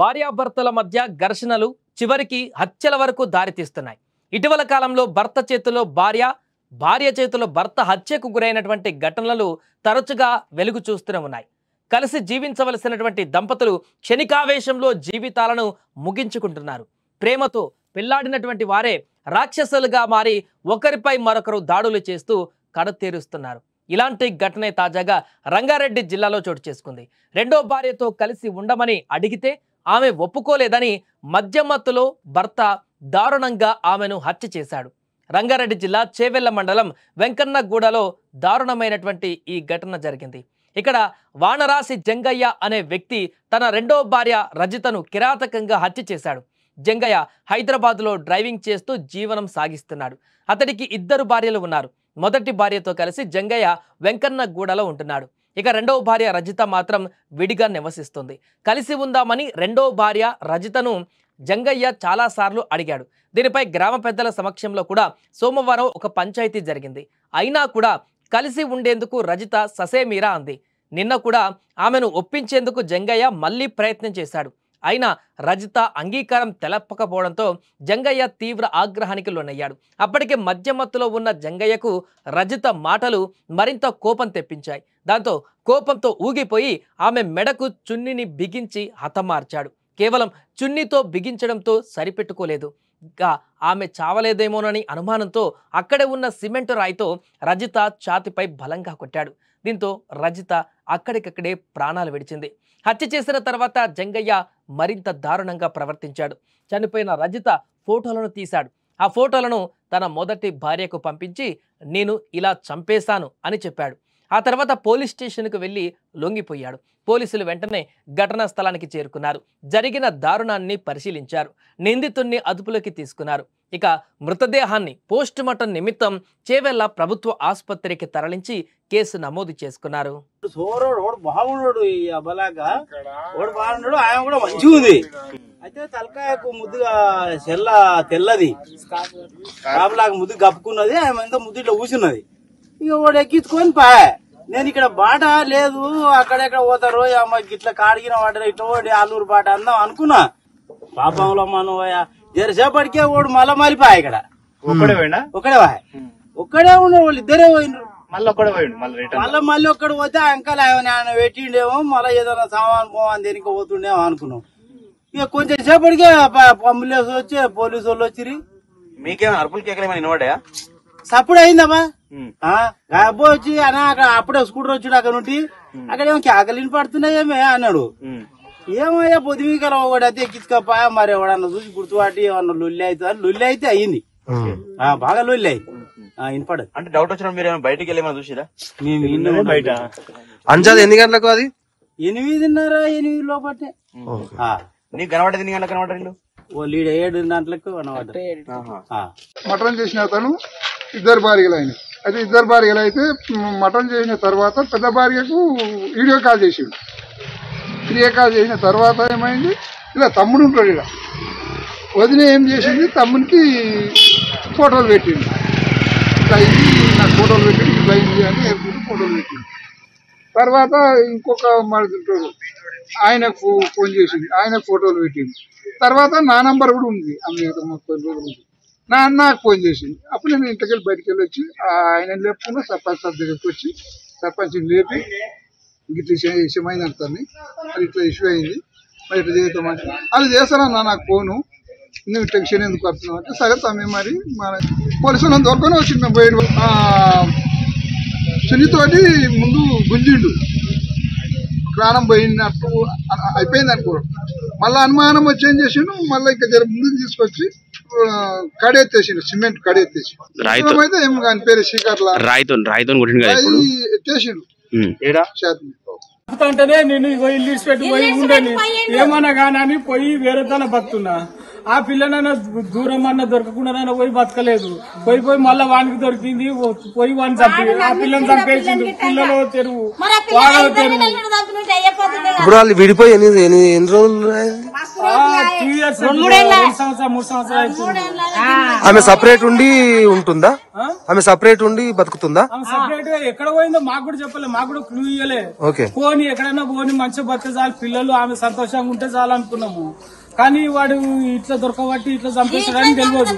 భార్యాభర్తల మధ్య ఘర్షణలు చివరికి హత్యల వరకు దారితీస్తున్నాయి. ఇటీవల కాలంలో భర్త చేతిలో భార్య, భార్య చేతిలో భర్త హత్యకు గురైనటువంటి ఘటనలు తరచుగా వెలుగు చూస్తూనే ఉన్నాయి. కలిసి జీవించవలసినటువంటి దంపతులు క్షణికావేశంలో జీవితాలను ముగించుకుంటున్నారు. ప్రేమతో పెళ్లాడినటువంటి వారే రాక్షసులుగా మారి ఒకరిపై మరొకరు దాడులు చేస్తూ కడతేరుస్తున్నారు. ఇలాంటి ఘటనే తాజాగా రంగారెడ్డి జిల్లాలో చోటు చేసుకుంది. రెండో భార్యతో కలిసి ఉండమని అడిగితే ఆమె ఒప్పుకోలేదని మద్యమత్తులో భర్త దారుణంగా ఆమెను హత్య చేశాడు. రంగారెడ్డి జిల్లా చేవెళ్ల మండలం వెంకన్నగూడలో దారుణమైనటువంటి ఈ ఘటన జరిగింది. ఇక్కడ వానరాసి జంగయ్య అనే వ్యక్తి తన రెండో భార్య రజితను కిరాతకంగా హత్య చేశాడు. జంగయ్య హైదరాబాద్లో డ్రైవింగ్ చేస్తూ జీవనం సాగిస్తున్నాడు. అతడికి 2 భార్యలు ఉన్నారు. మొదటి భార్యతో కలిసి జంగయ్య వెంకన్నగూడలో ఉంటున్నాడు. ఇక రెండవ భార్య రజిత మాత్రం విడిగా నివసిస్తుంది. కలిసి ఉందామని రెండో భార్య రజితను జంగయ్య చాలాసార్లు అడిగాడు. దీనిపై గ్రామ పెద్దల సమక్షంలో కూడా సోమవారం ఒక పంచాయతీ జరిగింది. అయినా కూడా కలిసి ఉండేందుకు రజిత ససేమీరా అంది. నిన్న కూడా ఆమెను ఒప్పించేందుకు జంగయ్య మళ్ళీ ప్రయత్నం చేశాడు. అయినా రజిత అంగీకారం తెలపకపోవడంతో జంగయ్య తీవ్ర ఆగ్రహానికి లోనయ్యాడు. అప్పటికే మద్యమత్తులో ఉన్న జంగయ్యకు రజిత మాటలు మరింత కోపం తెప్పించాయి. దాంతో కోపంతో ఊగిపోయి ఆమె మెడకు చున్నీని బిగించి హతమార్చాడు. కేవలం చున్నీతో బిగించడంతో సరిపెట్టుకోలేదు. ఇంకా ఆమె చావలేదేమోనని అనుమానంతో అక్కడే ఉన్న సిమెంటు రాయితో రజిత ఛాతిపై బలంగా కొట్టాడు. దీంతో రజిత అక్కడికక్కడే ప్రాణాలు విడిచింది. హత్య చేసిన తర్వాత జంగయ్య మరింత దారుణంగా ప్రవర్తించాడు. చనిపోయిన రజిత ఫోటోలను తీశాడు. ఆ ఫోటోలను తన మొదటి భార్యకు పంపించి నేను ఇలా చంపేశాను అని చెప్పాడు. ఆ తర్వాత పోలీస్ స్టేషన్కు వెళ్ళి లొంగిపోయాడు. పోలీసులు వెంటనే ఘటనా స్థలానికి చేరుకున్నారు. జరిగిన దారుణాన్ని పరిశీలించారు. నిందితుడిని అదుపులోకి తీసుకున్నారు. ఇక మృతదేహాన్ని పోస్టుమార్టం నిమిత్తం చేవెళ్ల ప్రభుత్వ ఆసుపత్రికి తరలించి కేసు నమోదు చేసుకున్నారు. అయితే తలకాయకు ముద్దుగా చెల్ల తెల్లది కాపులాగా ముద్దు కప్పుకున్నది. ఆమె ఎంత ముద్దు ఇట్లా కూర్చున్నది. ఇక వాడు ఎక్కించుకొని పాయ. నేను ఇక్కడ బాట లేదు అక్కడెక్కడ పోతారు అమ్మాయి ఇట్లా కాడిగిన వాటర్ ఇట్లా ఓడి ఆలూరు బాట అందాం అనుకున్నా. పాపంలో మనం జరసేపటికే ఓడు మళ్ళా మలిపాయ. ఇక్కడ ఒక్కడే వాయ ఒక్కడే ఉన్న వాళ్ళు ఇద్దరే పోయినరు. మళ్ళీ ఒక్కడ పోతే అంకల్ ఆయన పెట్టిండేమో మళ్ళీ ఏదైనా సామాన్ పోవని దేనికి పోతుండేమో అనుకున్నాం. ఇక కొంచెం సేపటికే అంబులెన్స్ వచ్చి పోలీసు వాళ్ళు వచ్చి మీకేమైనా అరుపులు కేకలేమని వినవాడా? సప్పుడు అయిందమ్మా. అబ్బో వచ్చి అన్న అక్కడ అప్పుడే స్కూటర్ వచ్చాడు అక్కడ నుండి అక్కడ ఏమో కేకలు పడుతున్నాయేమే అన్నాడు. ఏమయ్యా పొద్దుమీకలు ఒకటి అయితే ఎక్కించుకోపా మరి ఎవడన్నా చూసి గుర్తుపాటి ఏమన్నా లొల్లి అవుతుంది. లొల్లి అయితే అయ్యింది, బాగా లొల్లి అయింది. వినపడదు అంటే డౌట్ వచ్చిన మీరు బయటకి వెళ్ళి చూసిరా? మేము బయట అంచాది ఎన్ని గంటలకు? అది 8:30 8 లోపటే. నీకు కనబడేది ఎన్ని గంటలకు కనబడ్డారు? వాళ్ళు 7 గంటలకు కనబడ్డారు. మటన్ చేసిన అతను 2 భార్యలు అయినాయి. అయితే 2 భార్యలు అయితే మటన్ చేసిన తర్వాత పెద్ద భార్యకు వీడియో కాల్ చేసిండు. వీడియో కాల్ చేసిన తర్వాత ఏమైంది, ఇలా తమ్ముడు ఉంటాడు. ఇలా వదిన ఏం చేసింది, తమ్మునికి ఫోటోలు పెట్టింది. ఇట్లా అయింది నాకు ఫోటోలు పెట్టింది, ఇట్లా అయింది అని ఫోటోలు పెట్టింది. తర్వాత ఇంకొక మడుతుంటాడు ఆయనకు ఫోన్ చేసింది, ఆయనకు ఫోటోలు పెట్టింది. తర్వాత నా నంబర్ కూడా ఉంది ఆమె నాకు ఫోన్ చేసింది. అప్పుడు నేను ఇంటికి బయటకు వెళ్ళి వచ్చి ఆయన లేపుకున్నా సర్పంచ్ సార్ దగ్గరికి వచ్చి సర్పంచ్ని లేపి ఇట్లా ఇష్యూ అయింది అంటాన్ని, అది ఇట్లా ఇష్యూ అయింది, మరి ఇట్లా చేద్దామని అది చేస్తానన్నా నాకు ఫోను, నువ్వు టెన్షన్ ఎందుకు వస్తున్నావు అంటే సరే తమ్మి మరి మన పోలీసులు దొరకని వచ్చింది. మేము పోయి శనితోటి ముందు గుంజిండు, ప్రాణం పోయినట్టు అయిపోయింది అనుకో. మళ్ళీ అనుమానం వచ్చి ఏం చేసిండు, మళ్ళీ ఇంకా జర ముందుకు తీసుకొచ్చి కడెత్తేసిండు, సిమెంట్ కడెత్తేసి అయితే ఏం కానీ పేరు శీకర్లా ఎత్తేసిండు. అంటేనే నేను ఇల్లు పెట్టి పోయి ఉండని ఏమన్నా కానీ పోయి వేరే తన బతున్నా ఆ పిల్లనైనా దూరం అన్న దొరకకుండా పోయి బతకలేదు. పోయి మళ్ళా వానికి దొరికింది, పోయి వాడిని చంపి ఆ పిల్లని చంపేసిండు. పిల్లలు తెరువు, వాడో తెరువు. ఇప్పుడు వాళ్ళు విడిపోయి ఎన్ని రోజులు? 2 years, 2 సంవత్సరాలు 3 సంవత్సరాలు అవుతుంది. ఆమె సపరేట్ ఉండి ఉంటుందా? ఆమె సపరేట్ ఉండి బతుకుతుందా? ఆమె సపరేట్ గా ఎక్కడ పోయిందో మాకు కూడా చెప్పలే, మాకు కూడా క్లూ ఇయ్యలే. ఓకే. పోని ఎక్కడైనా పోని మంచిగా బతికే చాలు, పిల్లలు ఆమె సంతోషంగా ఉంటే చాలు అనుకున్నాము. కానీ వాడు ఇట్లా దొరకబట్టి ఇట్లా చంపేస్తాడని తెలియదు.